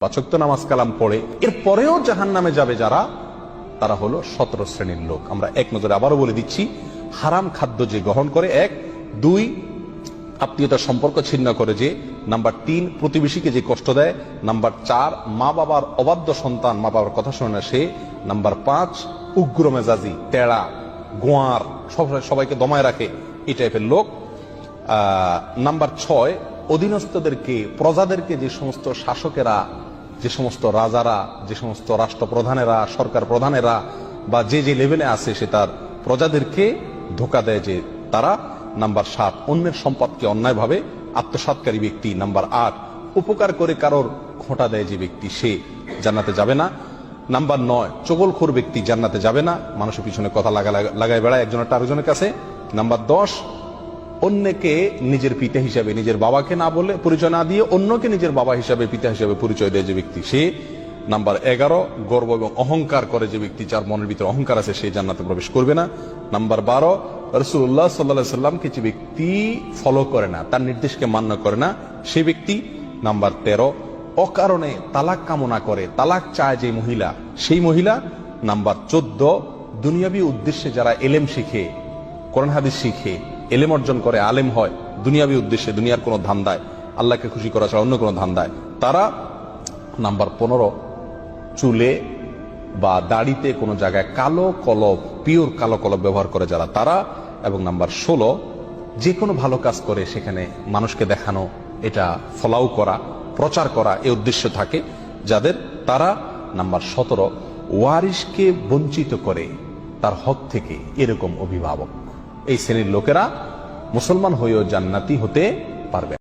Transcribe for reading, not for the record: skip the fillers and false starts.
5 ওয়াক্ত নামাজ কালাম পড়ে এরপরেও জাহান্নামে যাবে যারা, তারা হলো 17 শ্রেণীর লোক। আমরা এক নজরে আবারও বলে দিচ্ছি, হারাম খাদ্য যে গ্রহণ করে, 1, 2 আত্মীয়তার সম্পর্ক ছিন্ন করে যে, নাম্বার 3 প্রতিবেশীকে যে কষ্ট দেয়, নাম্বার 4 মা বাবার অবাধ্য সন্তান, মা বাবার কথা শোনে না সে, নাম্বার 5 উগ্র মেজাজি, তেড়া, গোয়ার, সবাইকে দমায় রাখে, এই টাইপের লোক। নাম্বার 6 অধীনস্থদেরকে, প্রজাদেরকে, যে সমস্ত শাসকেরা, যে সমস্ত রাজারা, যে সমস্ত রাষ্ট্রপ্রধানেরা, সরকার প্রধানেরা বা যে যে লেভেলে আছে সে তার প্রজাদেরকে ধোঁকা দেয় যে তারা। নাম্বার 7 অন্যের সম্পদকে অন্যায়ভাবে আত্মসাৎকারী ব্যক্তি। নাম্বার 8 উপকার করে কারোর খোঁটা দেয় যে ব্যক্তি, সে জান্নাতে যাবে না। নাম্বার 9 চগলখোর ব্যক্তি জান্নাতে যাবে না, মানুষের পিছনে কথা লাগায় বেড়ায় একজনের আরেকজনের কাছে। নাম্বার 10 অন্যকে নিজের পিতা হিসাবে, নিজের বাবাকে না বলে পরিচয় না দিয়ে অন্যকে নিজের বাবা হিসাবে, পিতা হিসাবে পরিচয় দেয় যে ব্যক্তি, সে। নাম্বার 11 গর্ব এবং অহংকার করে যে ব্যক্তি, যার মনের ভিতরে অহংকার আছে, সে জান্নাতে প্রবেশ করবে না। নাম্বার 12 রাসূলুল্লাহ সাল্লাল্লাহু আলাইহি সাল্লামকে যে ব্যক্তি ফলো করে না, তার নির্দেশকে মান্য করে না, সে ব্যক্তি। নাম্বার 13 অকারণে তালাক কামনা করে, তালাক চায় যে মহিলা, সেই মহিলা। নাম্বার 14 দুনিয়াবী উদ্দেশ্যে যারা এলেম শিখে, কোরআন হাদিস শিখে, এলেম অর্জন করে, আলেম হয় দুনিয়াবী উদ্দেশ্যে, দুনিয়ার কোনো ধান্দায়, আল্লাহকে খুশি করা ছাড়া অন্য কোনো ধান্দায়, তারা। নাম্বার 15 চুলে বা দাড়িতে কোনো জায়গায় কালো কলব, পিওর কালো কলব ব্যবহার করে যারা, তারা। এবং নাম্বার 16 যে কোনো ভালো কাজ করে সেখানে মানুষকে দেখানো, এটা ফলাও করা, প্রচার করা, এই উদ্দেশ্য থাকে যাদের, তারা। নাম্বার 17 ওয়ারিশকে বঞ্চিত করে তার হক থেকে, এরকম অভিভাবক। এই শ্রেণীর লোকেরা মুসলমান হয়েও জান্নাতি হতে পারবে।